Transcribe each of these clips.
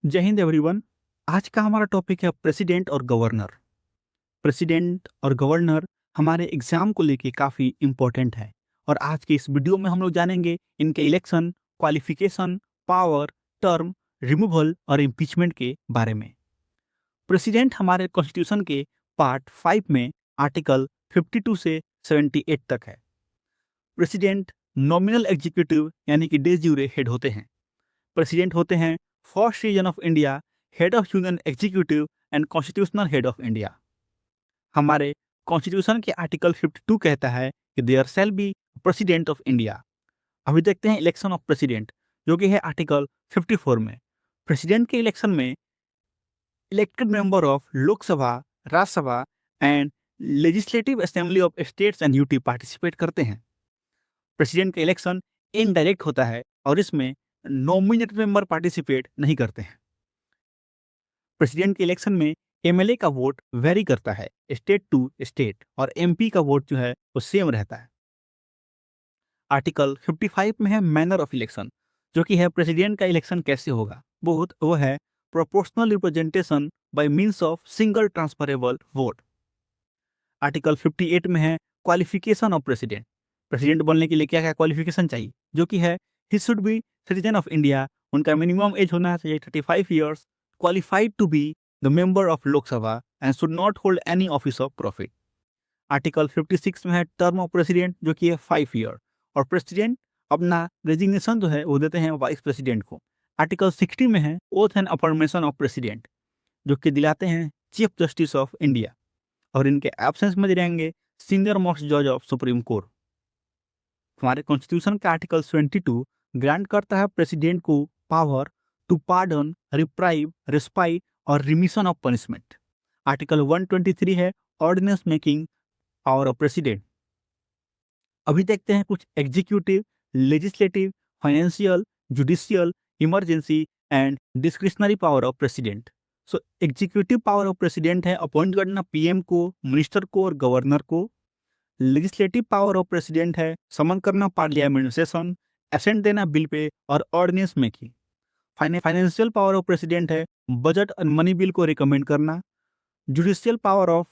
जय हिंद एवरीवन। आज का हमारा टॉपिक है प्रेसिडेंट और गवर्नर। प्रेसिडेंट और गवर्नर हमारे एग्जाम को लेके काफ़ी इम्पोर्टेंट है और आज के इस वीडियो में हम लोग जानेंगे इनके election, qualification, power, term, removal और इम्पीचमेंट के बारे में। प्रेसिडेंट हमारे कॉन्स्टिट्यूशन के पार्ट 5 में आर्टिकल 52 से 78 तक है। प्रेसिडेंट नॉमिनल एग्जीक्यूटिव यानी कि डे ज्यूरे हेड होते हैं। प्रेसिडेंट होते हैं first citizen of India, head of union executive and constitutional head of India. हमारे कॉन्स्टिट्यूशन के आर्टिकल 52 कहता है कि there shall be president of India. अभी देखते हैं इलेक्शन ऑफ प्रेसिडेंट, जो कि है आर्टिकल 54 में। प्रेसिडेंट के इलेक्शन में elected member of Lok Sabha, Rajya Sabha and legislative assembly of states and UT participate करते हैं। प्रेसिडेंट का इलेक्शन इनडायरेक्ट होता है और इसमें नॉमिनेटेड मेंबर पार्टिसिपेट नहीं करते हैं। प्रेसिडेंट के इलेक्शन में एमएलए का वोट वेरी करता है स्टेट टू स्टेट और एमपी का वोट जो है वो सेम रहता है। आर्टिकल 55 में है मैनर ऑफ इलेक्शन, जो कि है प्रेसिडेंट का इलेक्शन कैसे होगा। वो है proportional representation by means of single transferable vote. Article 58 में है क्वालिफिकेशन ऑफ प्रेसिडेंट। प्रेसिडेंट बनने के लिए क्या क्या क्वालिफिकेशन चाहिए, जो कि है he should be citizen of India, उनका मिनिमम एज होना चाहिए 35 years, qualified to be the member of Lok Sabha and should not hold any office of profit. Article 56 में है टर्म ऑफ प्रेसिडेंट, जो कि है 5 ईयर और प्रेसिडेंट अपना रेजिग्नेशन जो है वो देते हैं वाइस प्रेसिडेंट को। आर्टिकल 60 में है oath and affirmation of president, जो कि दिलाते हैं चीफ जस्टिस ऑफ इंडिया और इनके एब्सेंस में दिलाएंगे सीनियर मोस्ट जज ऑफ सुप्रीम कोर्ट। हमारे कॉन्स्टिट्यूशन का आर्टिकल 22 ग्रांट करता है प्रेसिडेंट को power to pardon, reprieve, respite और रिमिशन ऑफ पनिशमेंट। आर्टिकल 123 है ordinance making power of president. अभी देखते हैं कुछ executive, legislative, financial, judicial, emergency and discretionary power of president. So executive power of president है अपॉइंट करना PM को, minister को और गवर्नर को। लेजिस्लेटिव पावर ऑफ प्रेसिडेंट है समन करना पार्लियामेंट सेशन, असेंट देना बिल पे और ordinance making. Financial power of president है बजट और मनी बिल को रिकमेंड करना। जुडिशियल पावर ऑफ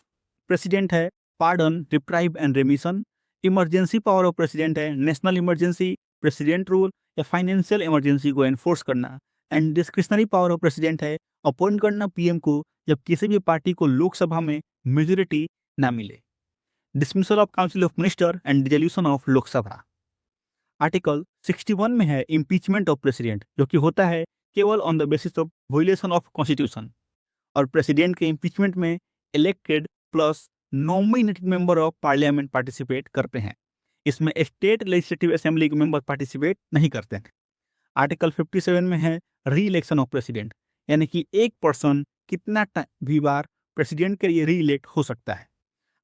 प्रेसिडेंट है pardon, reprieve and remission. Emergency power of president है नेशनल इमरजेंसी, प्रेसिडेंट रूल या फाइनेंशियल इमरजेंसी को एनफोर्स करना। And discretionary power of president है अपॉइंट करना पीएम को जब किसी भी पार्टी को लोकसभा में मेजोरिटी ना मिले। Dismissal of council of minister and dissolution of Lok Sabha. Article 61 में है इम्पीचमेंट ऑफ प्रेसिडेंट, जो कि होता है केवल on the basis of violation of constitution. और प्रेसिडेंट के इम्पीचमेंट में elected plus nominated member of parliament participate करते हैं। इसमें स्टेट लेजिस्लेटिव असेंबली के मेंबर पार्टिसिपेट नहीं करते हैं। आर्टिकल 57 में है री इलेक्शन ऑफ प्रेसिडेंट, यानी कि एक पर्सन कितना भी बार प्रेसिडेंट के लिए री इलेक्ट हो सकता है।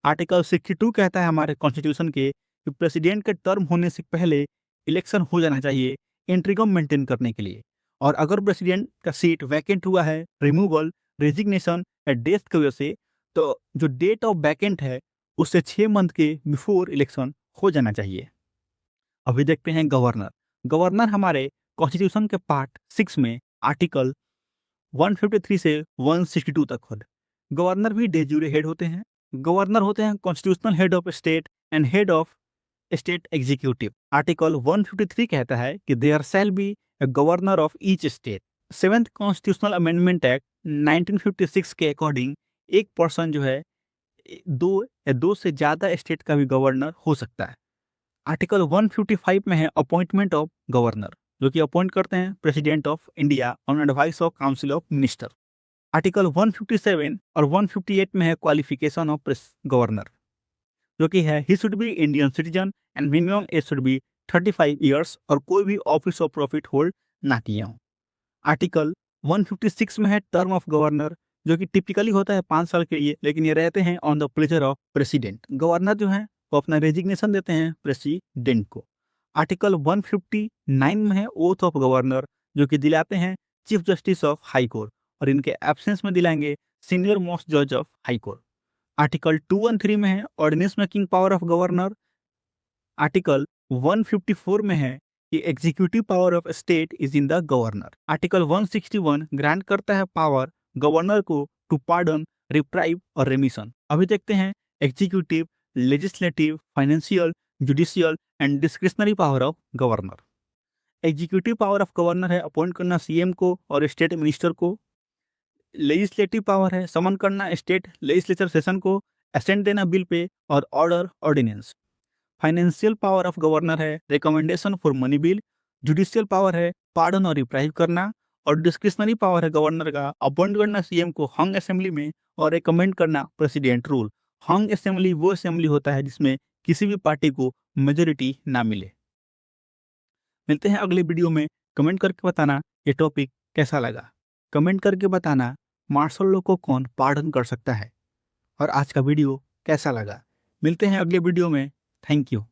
आर्टिकल 62 कहता है हमारे कॉन्स्टिट्यूशन के कि प्रेसिडेंट के टर्म होने से पहले इलेक्शन हो जाना चाहिए इंट्रीगम मेंटेन करने के लिए। और अगर प्रेसिडेंट का सीट वैकेंट हुआ है रिमूवल, रेजिग्नेशन या डेथ की वजह से, तो जो डेट ऑफ वैकेंट है उससे 6 मंथ के बिफोर इलेक्शन हो जाना चाहिए। अभी देखते हैं गवर्नर। गवर्नर हमारे कॉन्स्टिट्यूशन के पार्ट 6 में आर्टिकल 153 से 162 तक होते। गवर्नर भी डे ज्यूरे हेड होते हैं। गवर्नर होते हैं constitutional head of state and head of state executive. Article 153 कहता है कि there shall be a governor of each state. 7th constitutional amendment act 1956 के अकॉर्डिंग एक पर्सन जो है दो से ज्यादा स्टेट का भी गवर्नर हो सकता है। आर्टिकल 155 में है अपॉइंटमेंट ऑफ गवर्नर, जो कि अपॉइंट करते हैं president of India on advice of council of minister. Article 157 और 158 में है क्वालिफिकेशन ऑफ गवर्नर, जो कि है he should B Indian citizen and minimum age should be 35 years और कोई भी ऑफिस ऑफ प्रॉफिट होल्ड ना किए हों। आर्टिकल 156 में है टर्म ऑफ गवर्नर, जो कि टिपिकली होता है 5 साल के लिए, लेकिन ये रहते हैं on the pleasure of president. Governor जो है वो अपना रेजिग्नेशन देते हैं प्रेसिडेंट को। आर्टिकल 159 में है ओथ ऑफ गवर्नर, जो कि दिलाते हैं chief justice of high court और इनके एब्सेंस में दिलाएंगे सीनियर मोस्ट जज ऑफ हाई कोर्ट। आर्टिकल 213 में है ordinance making power of governor. Article 154 में है कि executive power of state is in the governor. Article 161 grant करता है पावर गवर्नर को टू पार्डन, रिप्राइव और रेमिशन। अभी देखते हैं executive, legislative, financial, judicial and discretionary power of governor. Executive power of governor है अपॉइंट करना सीएम को और स्टेट मिनिस्टर को। लेजिस्लेटिव पावर है समन करना स्टेट लेजिस्लेचर सेशन को, असेंट देना बिल पे और order ordinance. Financial power of governor है recommendation for money bill. Judicial power है पार्डन और रिप्राइव करना। और डिस्क्रिशनरी पावर है गवर्नर का अपॉइंट करना सीएम को हंग असेंबली में और रिकमेंड करना प्रेसिडेंट रूल। हंग असेंबली वो असेंबली होता है जिसमें किसी भी पार्टी को मेजोरिटी ना मिले। मिलते हैं अगले वीडियो में। कमेंट करके बताना ये टॉपिक कैसा लगा। कमेंट करके बताना मार्शल लॉ को कौन पार्डन कर सकता है और आज का वीडियो कैसा लगा। मिलते हैं अगले वीडियो में। Thank you.